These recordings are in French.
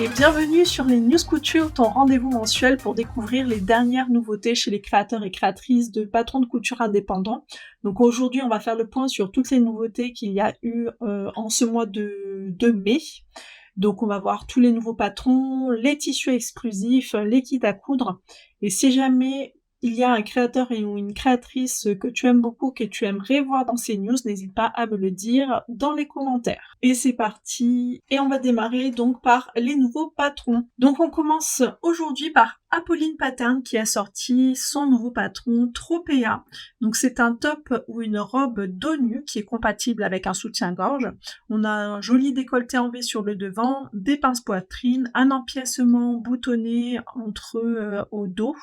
Et bienvenue sur les News Couture, ton rendez-vous mensuel pour découvrir les dernières nouveautés chez les créateurs et créatrices de patrons de couture indépendants. Donc aujourd'hui, on va faire le point sur toutes les nouveautés qu'il y a eu en ce mois de mai. Donc on va voir tous les nouveaux patrons, les tissus exclusifs, les kits à coudre. Et si jamais il y a un créateur ou une créatrice que tu aimes beaucoup, que tu aimerais voir dans ces news, n'hésite pas à me le dire dans les commentaires. Et c'est parti. Et on va démarrer donc par les nouveaux patrons. Donc on commence aujourd'hui par Apolline Pattern qui a sorti son nouveau patron Tropea. Donc c'est un top ou une robe dos nu qui est compatible avec un soutien-gorge. On a un joli décolleté en V sur le devant, des pinces poitrine, un empiècement boutonné au dos,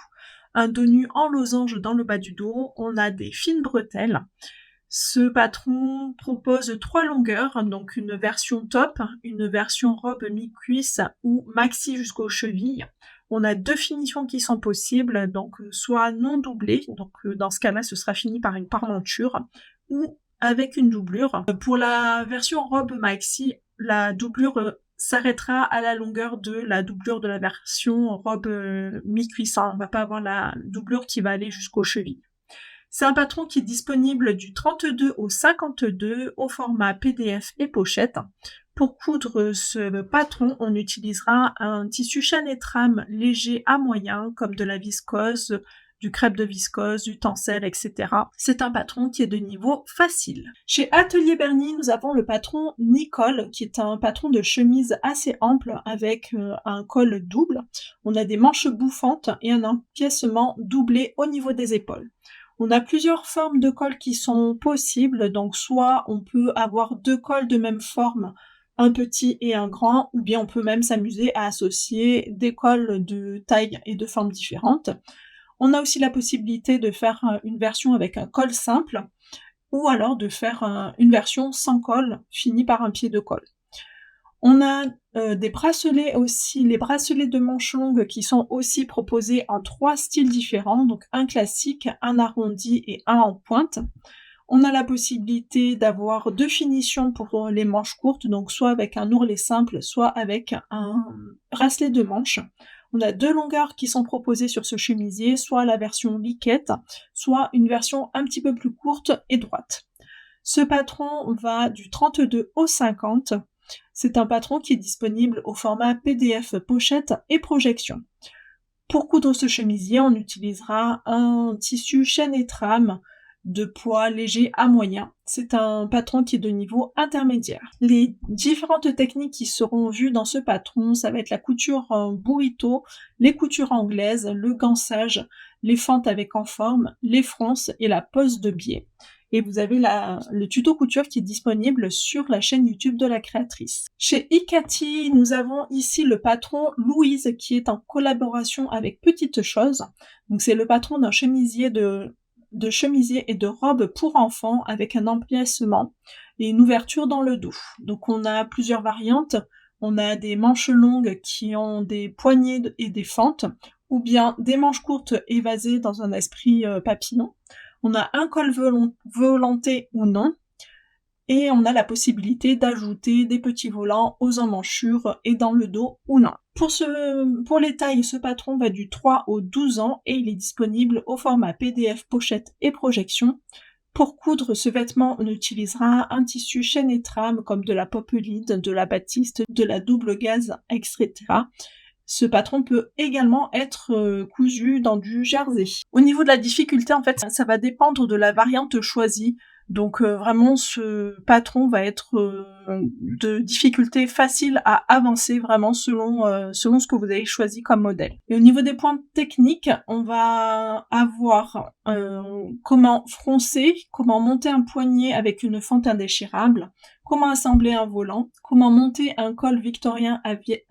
un dos nu en losange dans le bas du dos, on a des fines bretelles. Ce patron propose 3 longueurs, donc une version top, une version robe mi-cuisse ou maxi jusqu'aux chevilles. On a 2 finitions qui sont possibles, donc soit non doublées, donc dans ce cas-là ce sera fini par une parmenture, ou avec une doublure. Pour la version robe maxi, la doublure s'arrêtera à la longueur de la doublure de la version robe mi-cuisse. On va pas avoir la doublure qui va aller jusqu'aux chevilles. C'est un patron qui est disponible du 32 au 52 au format PDF et pochette. Pour coudre ce patron, on utilisera un tissu chaîne et trame léger à moyen, comme de la viscose, du crêpe de viscose, du tencel, etc. C'est un patron qui est de niveau facile. Chez Atelier Bernie, nous avons le patron Nicole, qui est un patron de chemise assez ample avec un col double. On a des manches bouffantes et un empiècement doublé au niveau des épaules. On a plusieurs formes de cols qui sont possibles, donc soit on peut avoir 2 cols de même forme, un petit et un grand, ou bien on peut même s'amuser à associer des cols de taille et de formes différentes. On a aussi la possibilité de faire une version avec un col simple, ou alors de faire une version sans col, finie par un pied de colle. On a des bracelets aussi, les bracelets de manches longues qui sont aussi proposés en 3 styles différents, donc un classique, un arrondi et un en pointe. On a la possibilité d'avoir 2 finitions pour les manches courtes, donc soit avec un ourlet simple, soit avec un bracelet de manches. On a 2 longueurs qui sont proposées sur ce chemisier, soit la version liquette, soit une version un petit peu plus courte et droite. Ce patron va du 32 au 50. C'est un patron qui est disponible au format PDF, pochette et projection. Pour coudre ce chemisier, on utilisera un tissu chaîne et trame de poids léger à moyen. C'est un patron qui est de niveau intermédiaire. Les différentes techniques qui seront vues dans ce patron, ça va être la couture burrito, les coutures anglaises, le gançage, les fentes avec en forme, les fronces et la pose de biais. Et vous avez le tuto couture qui est disponible sur la chaîne YouTube de la créatrice. Chez Ikati, nous avons ici le patron Louise qui est en collaboration avec Petite Chose. Donc c'est le patron d'un chemisier de chemisier et de robe pour enfants avec un empiècement et une ouverture dans le dos. Donc on a plusieurs variantes. On a des manches longues qui ont des poignées et des fentes, ou bien des manches courtes évasées dans un esprit papillon. On a un col volanté ou non, et on a la possibilité d'ajouter des petits volants aux emmanchures et dans le dos ou non. Pour les tailles, ce patron va du 3 au 12 ans et il est disponible au format PDF, pochette et projection. Pour coudre ce vêtement, on utilisera un tissu chaîne et trame comme de la popeline, de la batiste, de la double gaze, etc. Ce patron peut également être cousu dans du jersey. Au niveau de la difficulté, en fait, ça va dépendre de la variante choisie. Donc vraiment, ce patron va être de difficulté facile à avancer, vraiment selon ce que vous avez choisi comme modèle. Et au niveau des points techniques, on va avoir comment froncer, comment monter un poignet avec une fente indéchirable, comment assembler un volant, comment monter un col victorien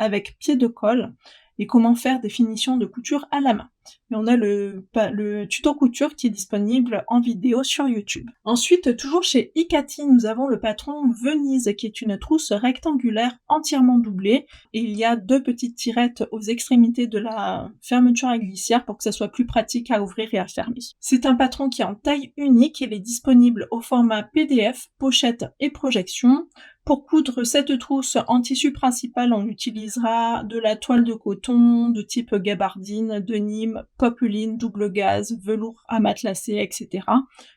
avec pied de colle, et comment faire des finitions de couture à la main. Et on a le tuto couture qui est disponible en vidéo sur YouTube. Ensuite, toujours chez Ikati, nous avons le patron Venise qui est une trousse rectangulaire entièrement doublée et il y a 2 petites tirettes aux extrémités de la fermeture à glissière pour que ça soit plus pratique à ouvrir et à fermer. C'est un patron qui est en taille unique, il est disponible au format PDF, pochette et projection. Pour coudre cette trousse en tissu principal, on utilisera de la toile de coton de type gabardine, denim, popeline, double gaze, velours à matelassé, etc.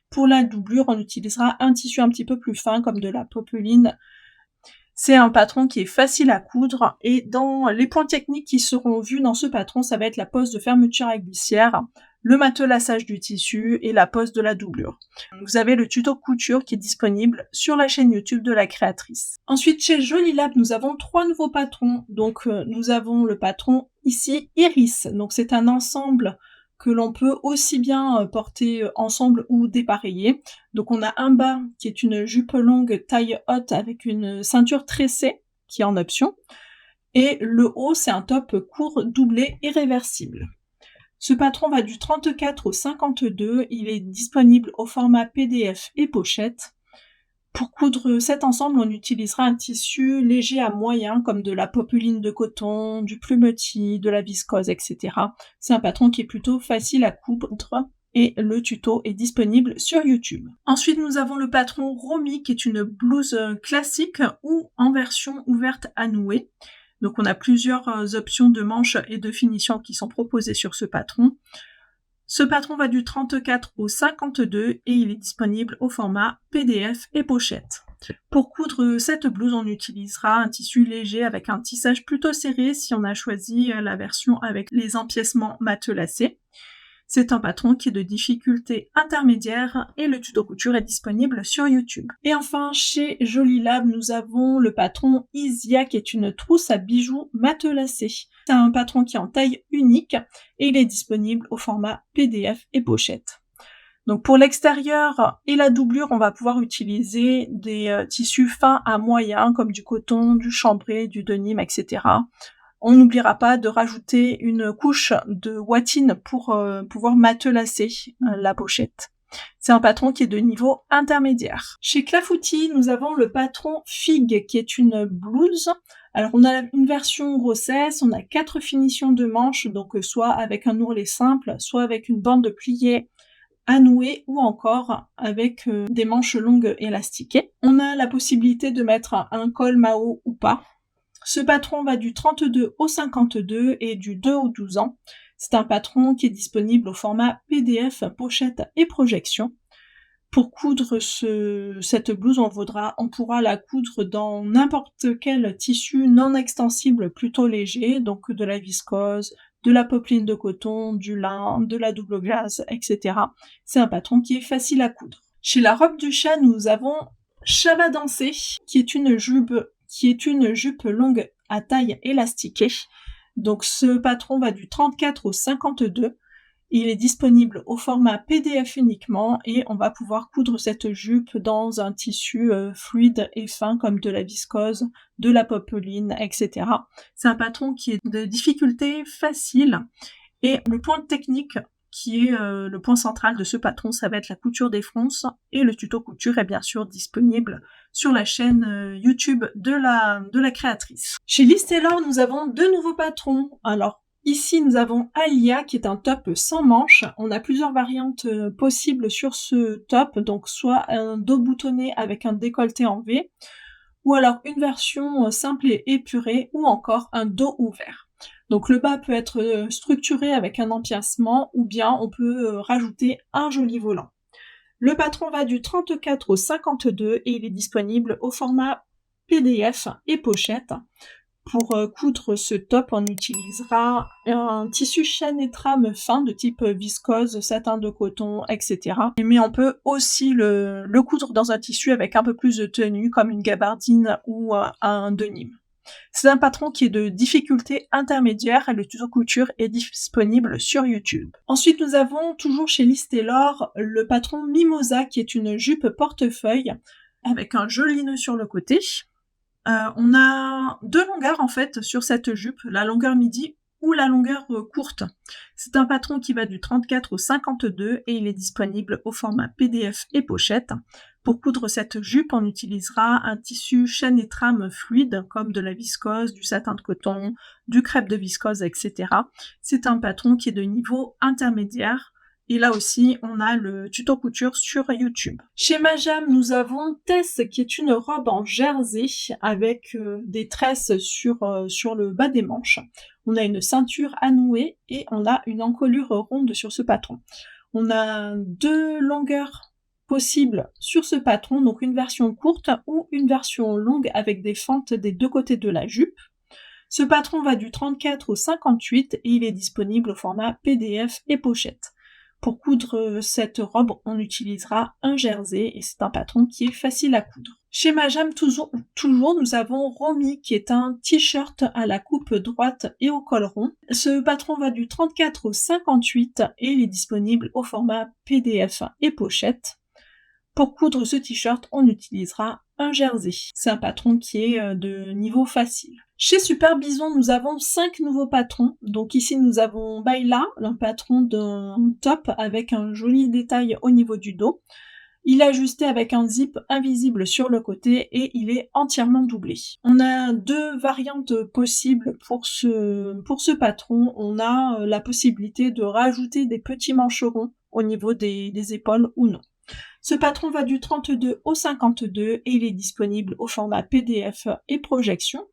Pour la doublure, on utilisera un tissu un petit peu plus fin comme de la popeline. C'est un patron qui est facile à coudre et dans les points techniques qui seront vus dans ce patron, ça va être la pose de fermeture à glissière, le matelassage du tissu et la pose de la doublure. Vous avez le tuto couture qui est disponible sur la chaîne YouTube de la créatrice. Ensuite, chez Jolie Lab, nous avons 3 nouveaux patrons. Donc, nous avons le patron ici Iris. Donc, c'est un ensemble que l'on peut aussi bien porter ensemble ou dépareiller. Donc on a un bas qui est une jupe longue taille haute avec une ceinture tressée qui est en option. Et le haut, c'est un top court doublé et réversible. Ce patron va du 34 au 52, il est disponible au format PDF et pochette. Pour coudre cet ensemble, on utilisera un tissu léger à moyen, comme de la popeline de coton, du plumetis, de la viscose, etc. C'est un patron qui est plutôt facile à coudre et le tuto est disponible sur YouTube. Ensuite, nous avons le patron Romy, qui est une blouse classique ou en version ouverte à nouer. Donc on a plusieurs options de manches et de finition qui sont proposées sur ce patron. Ce patron va du 34 au 52 et il est disponible au format PDF et pochette. Pour coudre cette blouse, on utilisera un tissu léger avec un tissage plutôt serré si on a choisi la version avec les empiècements matelassés. C'est un patron qui est de difficulté intermédiaire et le tuto couture est disponible sur YouTube. Et enfin, chez Jolie Lab, nous avons le patron Isia qui est une trousse à bijoux matelassée. C'est un patron qui est en taille unique et il est disponible au format PDF et pochette. Donc pour l'extérieur et la doublure, on va pouvoir utiliser des tissus fins à moyens comme du coton, du chambré, du denim, etc. On n'oubliera pas de rajouter une couche de watine pour pouvoir matelasser la pochette. C'est un patron qui est de niveau intermédiaire. Chez Clafoutis, nous avons le patron Fig qui est une blouse. Alors on a une version grossesse, on a 4 finitions de manches, donc soit avec un ourlet simple, soit avec une bande pliée à nouer ou encore avec des manches longues élastiquées. On a la possibilité de mettre un col Mao ou pas. Ce patron va du 32 au 52 et du 2 au 12 ans. C'est un patron qui est disponible au format PDF, pochette et projection. Pour coudre cette blouse, on pourra la coudre dans n'importe quel tissu non extensible plutôt léger, donc de la viscose, de la popeline de coton, du lin, de la double glace, etc. C'est un patron qui est facile à coudre. Chez la robe du chat, nous avons Chavadancé, qui est une jupe longue à taille élastiquée. Donc ce patron va du 34 au 52. Il est disponible au format PDF uniquement et on va pouvoir coudre cette jupe dans un tissu fluide et fin comme de la viscose, de la popeline, etc. C'est un patron qui est de difficulté facile et le point technique qui est le point central de ce patron, ça va être la couture des fronces et le tuto couture est bien sûr disponible sur la chaîne YouTube de la créatrice. Chez Liz Taylor, nous avons 2 nouveaux patrons. Alors, ici, nous avons Alia qui est un top sans manches. On a plusieurs variantes possibles sur ce top, donc soit un dos boutonné avec un décolleté en V, ou alors une version simple et épurée, ou encore un dos ouvert. Donc le bas peut être structuré avec un empiècement ou bien on peut rajouter un joli volant. Le patron va du 34 au 52 et il est disponible au format PDF et pochette. Pour coudre ce top, on utilisera un tissu chaîne et trame fin de type viscose, satin de coton, etc. Mais on peut aussi le coudre dans un tissu avec un peu plus de tenue comme une gabardine ou un denim. C'est un patron qui est de difficulté intermédiaire et le tuto couture est disponible sur YouTube. Ensuite, nous avons toujours chez Liz Taylor le patron Mimosa qui est une jupe portefeuille avec un joli nœud sur le côté. On a 2 longueurs en fait sur cette jupe, la longueur midi ou la longueur courte. C'est un patron qui va du 34 au 52 et il est disponible au format PDF et pochette. Pour coudre cette jupe, on utilisera un tissu chaîne et trame fluide comme de la viscose, du satin de coton, du crêpe de viscose, etc. C'est un patron qui est de niveau intermédiaire Et là aussi, on a le tuto couture sur YouTube. Chez Majam, nous avons Tess qui est une robe en jersey avec des tresses sur le bas des manches. On a une ceinture à nouer et on a une encolure ronde sur ce patron. On a 2 longueurs possibles sur ce patron, donc une version courte ou une version longue avec des fentes des 2 côtés de la jupe. Ce patron va du 34 au 58 et il est disponible au format PDF et pochette. Pour coudre cette robe, on utilisera un jersey et c'est un patron qui est facile à coudre. Chez Majam, toujours, nous avons Romy qui est un t-shirt à la coupe droite et au col rond. Ce patron va du 34 au 58 et il est disponible au format PDF et pochette. Pour coudre ce t-shirt, on utilisera un jersey. C'est un patron qui est de niveau facile. Chez Super Bison, nous avons 5 nouveaux patrons. Donc ici, nous avons Bayla, un patron d'un top avec un joli détail au niveau du dos. Il est ajusté avec un zip invisible sur le côté et il est entièrement doublé. On a 2 variantes possibles pour ce patron. On a la possibilité de rajouter des petits mancherons au niveau des épaules ou non. Ce patron va du 32 au 52 et il est disponible au format PDF et projection.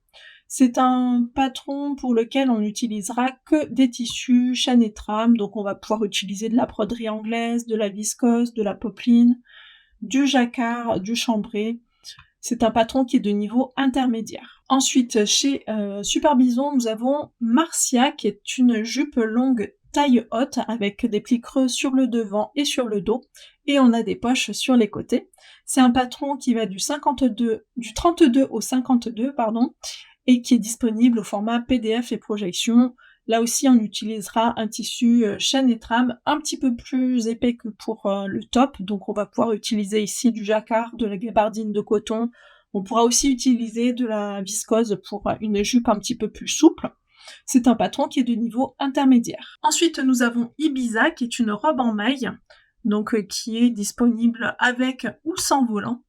C'est un patron pour lequel on n'utilisera que des tissus chaîne et trame, donc on va pouvoir utiliser de la broderie anglaise, de la viscose, de la popeline, du jacquard, du chambré. C'est un patron qui est de niveau intermédiaire. Ensuite, chez Super Bison, nous avons Marcia qui est une jupe longue taille haute avec des plis creux sur le devant et sur le dos et on a des poches sur les côtés. C'est un patron qui va du 32 au 52 et qui est disponible au format PDF et projection. Là aussi, on utilisera un tissu chaîne et trame un petit peu plus épais que pour le top, donc on va pouvoir utiliser ici du jacquard, de la gabardine de coton. On pourra aussi utiliser de la viscose pour une jupe un petit peu plus souple. C'est un patron qui est de niveau intermédiaire. Ensuite, nous avons Ibiza, qui est une robe en maille, donc qui est disponible avec ou sans volant.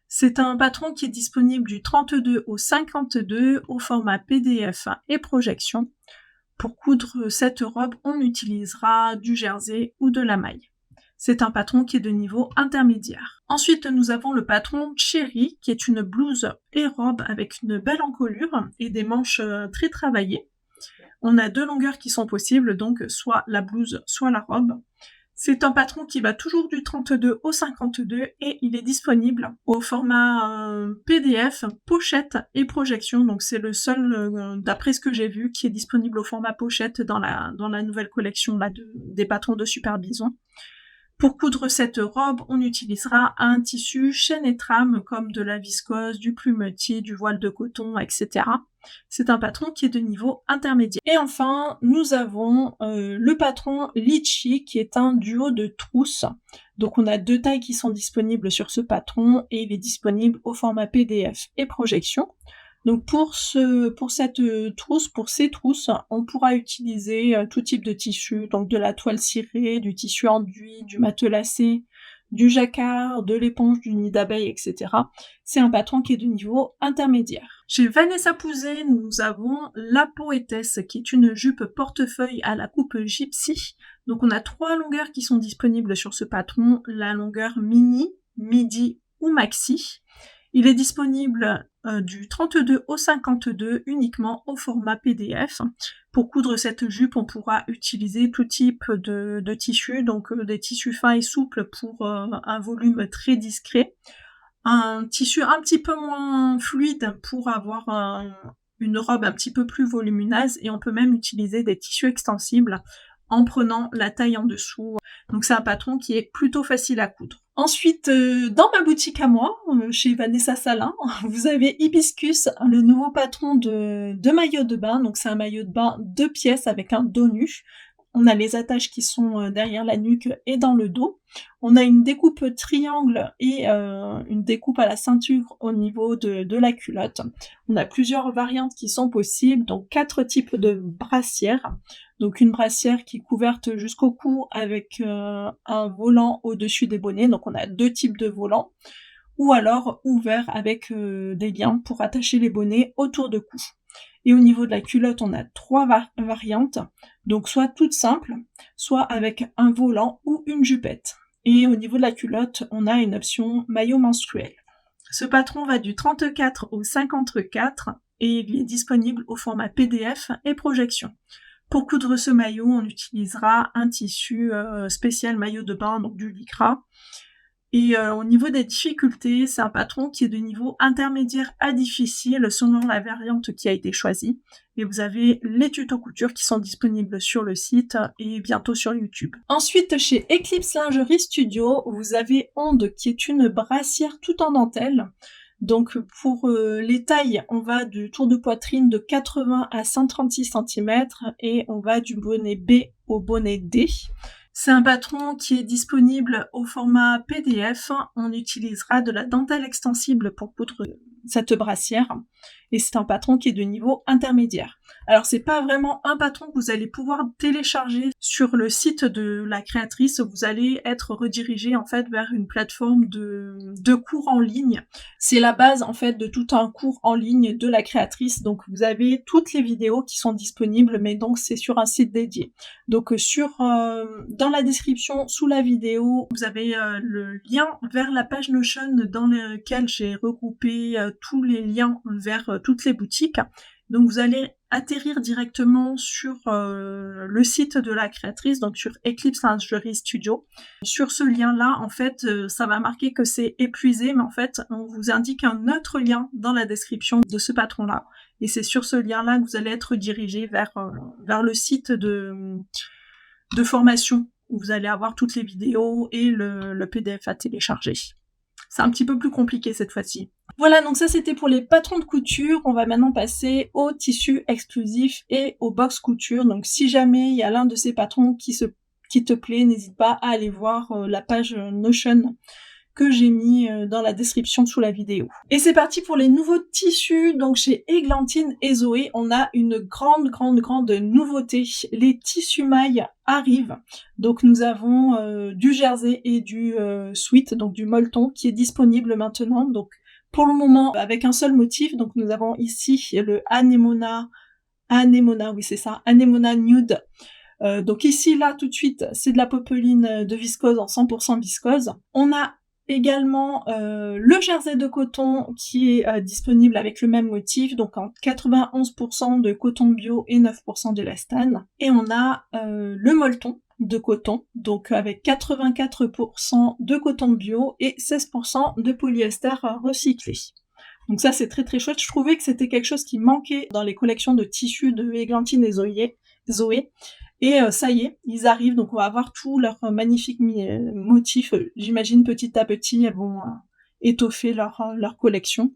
C'est un patron qui est disponible du 32 au 52 au format PDF et projection. Pour coudre cette robe, on utilisera du jersey ou de la maille. C'est un patron qui est de niveau intermédiaire. Ensuite, nous avons le patron Cherry, qui est une blouse et robe avec une belle encolure et des manches très travaillées. On a 2 longueurs qui sont possibles, donc soit la blouse, soit la robe. C'est un patron qui va toujours du 32 au 52 et il est disponible au format PDF, pochette et projection. Donc c'est le seul, d'après ce que j'ai vu, qui est disponible au format pochette dans la nouvelle collection là, des patrons de Super Bison. Pour coudre cette robe, on utilisera un tissu chaîne et trame comme de la viscose, du plumetier, du voile de coton, etc. C'est un patron qui est de niveau intermédiaire. Et enfin, nous avons le patron Litchi qui est un duo de trousses. Donc on a 2 tailles qui sont disponibles sur ce patron et il est disponible au format PDF et projection. Donc pour ces trousses, on pourra utiliser tout type de tissu, donc de la toile cirée, du tissu enduit, du matelassé, du jacquard, de l'éponge, du nid d'abeille, etc. C'est un patron qui est de niveau intermédiaire. Chez Vanessa Pouzet, nous avons la poétesse, qui est une jupe portefeuille à la coupe gypsy. Donc on a 3 longueurs qui sont disponibles sur ce patron, la longueur mini, midi ou maxi. Il est disponible du 32 au 52 uniquement au format PDF. Pour coudre cette jupe, on pourra utiliser tout type de tissus, donc des tissus fins et souples pour un volume très discret. Un tissu un petit peu moins fluide pour avoir une robe un petit peu plus volumineuse et on peut même utiliser des tissus extensibles en prenant la taille en dessous. Donc c'est un patron qui est plutôt facile à coudre. Ensuite, dans ma boutique à moi, chez Vanessa Salin, vous avez Hibiscus, le nouveau patron de maillot de bain. Donc c'est un maillot de bain 2 pièces avec un dos nu. On a les attaches qui sont derrière la nuque et dans le dos. On a une découpe triangle et une découpe à la ceinture au niveau de la culotte. On a plusieurs variantes qui sont possibles, donc 4 types de brassières. Donc une brassière qui est couverte jusqu'au cou avec un volant au-dessus des bonnets. Donc on a 2 types de volants. Ou alors ouvert avec des liens pour attacher les bonnets autour de cou. Et au niveau de la culotte, on a 3 variantes, donc soit toute simple, soit avec un volant ou une jupette. Et au niveau de la culotte, on a une option maillot menstruel. Ce patron va du 34 au 54 et il est disponible au format PDF et projection. Pour coudre ce maillot, on utilisera un tissu spécial maillot de bain, donc du lycra. Et au niveau des difficultés, c'est un patron qui est de niveau intermédiaire à difficile selon la variante qui a été choisie. Et vous avez les tutos couture qui sont disponibles sur le site et bientôt sur YouTube. Ensuite, chez Eclipse Lingerie Studio, vous avez Onde qui est une brassière tout en dentelle. Donc pour les tailles, on va du tour de poitrine de 80 à 136 cm et on va du bonnet B au bonnet D. C'est un patron qui est disponible au format PDF. On utilisera de la dentelle extensible pour coudre cette brassière. Et c'est un patron qui est de niveau intermédiaire. Alors c'est pas vraiment un patron que vous allez pouvoir télécharger sur le site de la créatrice. Vous allez être redirigé en fait vers une plateforme de cours en ligne. C'est la base en fait de tout un cours en ligne de la créatrice. Donc vous avez toutes les vidéos qui sont disponibles, mais donc c'est sur un site dédié. Donc dans la description sous la vidéo, vous avez le lien vers la page Notion dans laquelle j'ai regroupé tous les liens vers toutes les boutiques. Donc vous allez atterrir directement sur le site de la créatrice, donc sur Eclipse Lingerie Studio. Sur ce lien-là, en fait, ça va marquer que c'est épuisé, mais en fait, on vous indique un autre lien dans la description de ce patron-là. Et c'est sur ce lien-là que vous allez être dirigé vers le site de formation, où vous allez avoir toutes les vidéos et le PDF à télécharger. C'est un petit peu plus compliqué cette fois-ci. Voilà, donc ça c'était pour les patrons de couture. On va maintenant passer aux tissus exclusifs et aux box couture. Donc si jamais il y a l'un de ces patrons qui te plaît, n'hésite pas à aller voir la page Notion que j'ai mis dans la description sous la vidéo. Et c'est parti pour les nouveaux tissus. Donc chez Églantine et Zoé, on a une grande nouveauté. Les tissus mailles arrivent. Donc nous avons du jersey et du sweat, donc du molleton, qui est disponible maintenant. Donc pour le moment avec un seul motif. Donc nous avons ici le Anemona, oui c'est ça, Anemona Nude. Donc ici là tout de suite c'est de la popeline de viscose en 100% viscose. On a également le jersey de coton qui est disponible avec le même motif, donc en 91% de coton bio et 9% d'élastane. Et on a le molleton de coton, donc avec 84% de coton bio et 16% de polyester recyclé. Donc ça c'est très chouette. Je trouvais que c'était quelque chose qui manquait dans les collections de tissus de Églantine et Zoé. Et ça y est, ils arrivent, donc on va avoir tous leurs magnifiques motifs. J'imagine petit à petit, elles vont étoffer leur collection.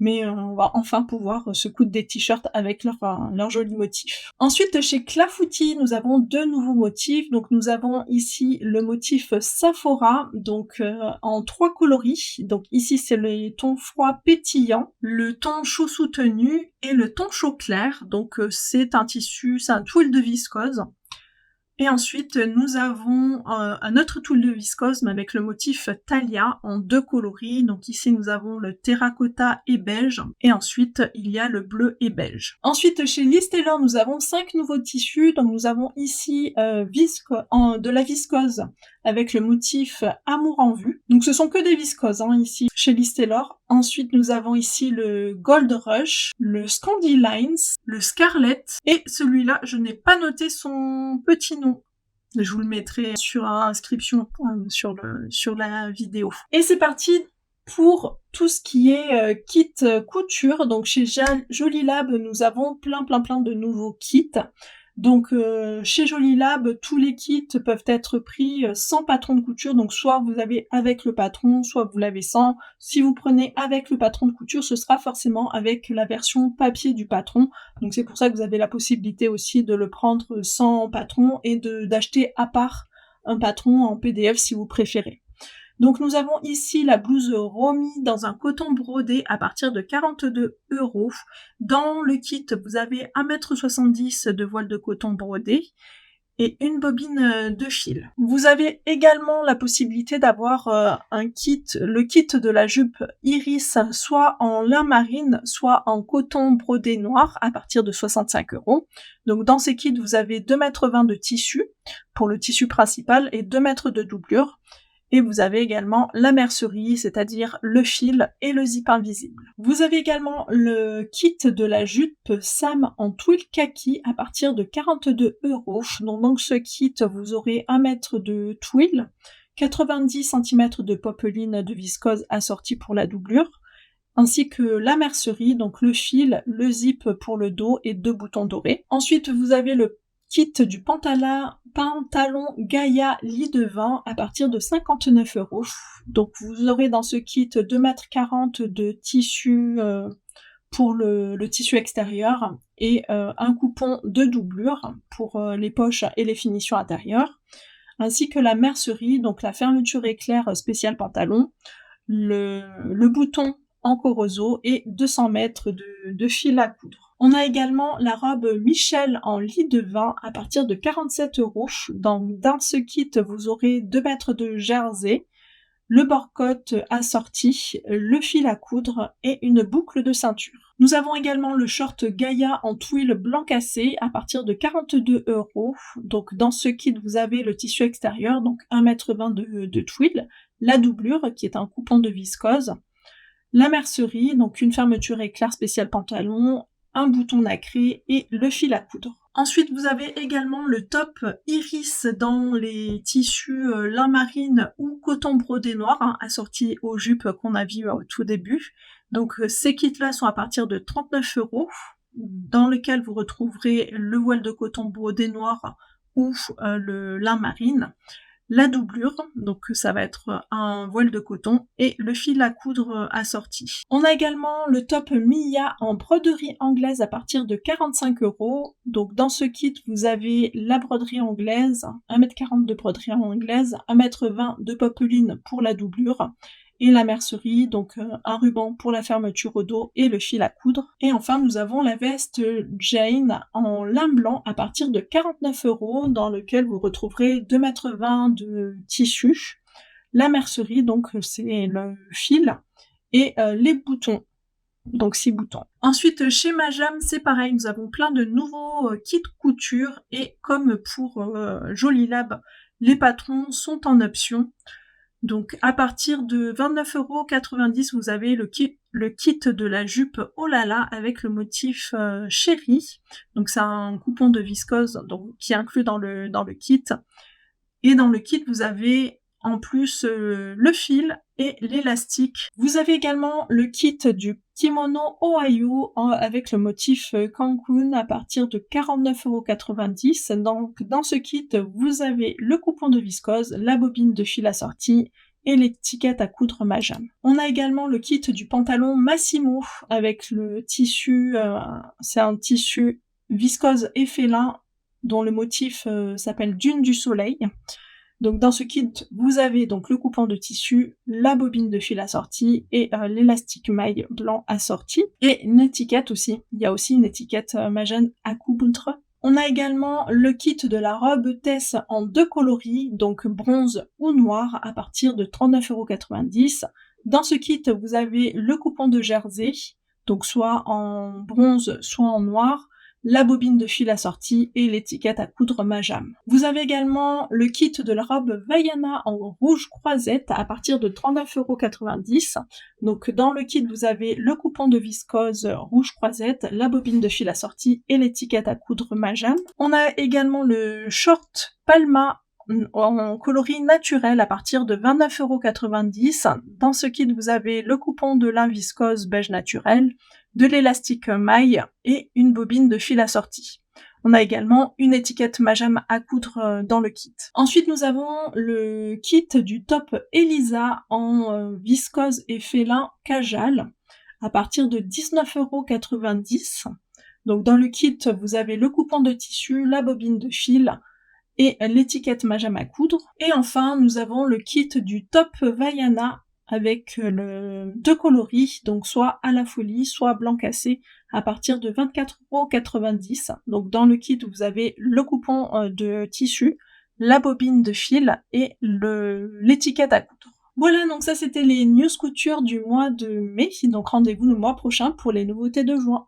Mais on va enfin pouvoir se coudre des t-shirts avec leurs jolis motifs. Ensuite, chez Clafoutis, nous avons deux nouveaux motifs. Donc nous avons ici le motif Saphora, donc en 3 coloris. Donc ici c'est le ton froid pétillant, le ton chaud soutenu et le ton chaud clair. Donc c'est un tulle de viscose. Et ensuite, nous avons un autre tulle de viscose, mais avec le motif Thalia en 2 coloris. Donc ici, nous avons le terracotta et beige. Et ensuite, il y a le bleu et beige. Ensuite, chez Liz Taylor, nous avons 5 nouveaux tissus. Donc nous avons ici de la viscose avec le motif Amour en vue. Donc ce sont que des viscoses ici chez Liz Taylor. Ensuite, nous avons ici le Gold Rush, le Scandi Lines, le Scarlet, et celui-là, je n'ai pas noté son petit nom. Je vous le mettrai sur l'inscription sur la vidéo. Et c'est parti pour tout ce qui est kit couture. Donc chez Jolie Lab, nous avons plein de nouveaux kits. Donc chez Jolie Lab, tous les kits peuvent être pris sans patron de couture, donc soit vous avez avec le patron, soit vous l'avez sans. Si vous prenez avec le patron de couture, ce sera forcément avec la version papier du patron, donc c'est pour ça que vous avez la possibilité aussi de le prendre sans patron et d'acheter à part un patron en PDF si vous préférez. Donc nous avons ici la blouse Romy dans un coton brodé à partir de 42 €. Dans le kit, vous avez 1,70 m de voile de coton brodé et une bobine de fil. Vous avez également la possibilité d'avoir le kit de la jupe Iris, soit en lin marine, soit en coton brodé noir à partir de 65 €. Donc dans ces kits, vous avez 2,20 m de tissu pour le tissu principal et 2 mètres de doublure. Et vous avez également la mercerie, c'est-à-dire le fil et le zip invisible. Vous avez également le kit de la jupe Sam en twill kaki à partir de 42 €. Donc dans ce kit, vous aurez 1 mètre de twill, 90 cm de popeline de viscose assortie pour la doublure, ainsi que la mercerie, donc le fil, le zip pour le dos et 2 boutons dorés. Ensuite, vous avez le kit du pantalon Gaïa lit de vin à partir de 59 €. Donc vous aurez dans ce kit 2,40 m de tissu pour le tissu extérieur et un coupon de doublure pour les poches et les finitions intérieures, ainsi que la mercerie, donc la fermeture éclair spéciale pantalon, le bouton en corozo et 200 mètres de fil à coudre. On a également la robe Michel en lit de vin à partir de 47 €. Dans ce kit, vous aurez 2 mètres de jersey, le bord-côte assorti, le fil à coudre et une boucle de ceinture. Nous avons également le short Gaïa en twill blanc cassé à partir de 42 €. Donc dans ce kit, vous avez le tissu extérieur, donc 1,20 m de twill, la doublure qui est un coupon de viscose, la mercerie, donc une fermeture éclair spéciale pantalon, un bouton nacré et le fil à coudre. Ensuite, vous avez également le top Iris dans les tissus lin marine ou coton brodé noir, assorti aux jupes qu'on a vues au tout début. Donc ces kits-là sont à partir de 39 €, dans lequel vous retrouverez le voile de coton brodé noir ou le lin marine, la doublure, donc ça va être un voile de coton, et le fil à coudre assorti. On a également le top Mia en broderie anglaise à partir de 45 €. Donc dans ce kit, vous avez la broderie anglaise, 1,40 m de broderie anglaise, 1,20 m de popeline pour la doublure, et la mercerie, donc un ruban pour la fermeture au dos et le fil à coudre. Et enfin, nous avons la veste Jane en lin blanc à partir de 49 €, dans lequel vous retrouverez 2,20 m de tissu, la mercerie, donc c'est le fil, et les boutons, donc 6 boutons. Ensuite, chez Majam, c'est pareil, nous avons plein de nouveaux kits couture, et comme pour Jolie Lab, les patrons sont en option. Donc à partir de 29,90 €, vous avez le kit de la jupe Olala avec le motif chéri. Donc c'est un coupon de viscose qui est inclus dans le kit. Et dans le kit, vous avez en plus le fil et l'élastique. Vous avez également le kit du kimono Ohio avec le motif Cancun à partir de 49,90 €. Donc dans ce kit, vous avez le coupon de viscose, la bobine de fil assortie et l'étiquette à coudre Majam. On a également le kit du pantalon Massimo avec le tissu, c'est un tissu viscose et félin dont le motif s'appelle Dune du soleil. Donc dans ce kit, vous avez donc le coupon de tissu, la bobine de fil assortie et l'élastique maille blanc assorti, et une étiquette aussi. Il y a aussi une étiquette Majam à coudre. On a également le kit de la robe Tess en 2 coloris, donc bronze ou noir, à partir de 39,90 €. Dans ce kit, vous avez le coupon de jersey, donc soit en bronze, soit en noir, la bobine de fil assortie et l'étiquette à coudre Majam. Vous avez également le kit de la robe Vaiana en rouge croisette à partir de 39,90 €. Donc dans le kit, vous avez le coupon de viscose rouge croisette, la bobine de fil assortie et l'étiquette à coudre Majam. On a également le short Palma en coloris naturel à partir de 29,90 €. Dans ce kit, vous avez le coupon de lin viscose beige naturel, de l'élastique maille et une bobine de fil assortie. On a également une étiquette Majam à coudre dans le kit. Ensuite, nous avons le kit du top Elisa en viscose et félin Cajal à partir de 19,90 €. Donc dans le kit, vous avez le coupon de tissu, la bobine de fil et l'étiquette Majam à coudre. Et enfin, nous avons le kit du top Vaiana avec le 2 coloris, donc soit à la folie, soit blanc cassé, à partir de 24,90 €. Donc dans le kit, vous avez le coupon, de tissu, la bobine de fil et l'étiquette à coudre. Voilà, donc ça c'était les news couture du mois de mai, donc rendez-vous le mois prochain pour les nouveautés de juin.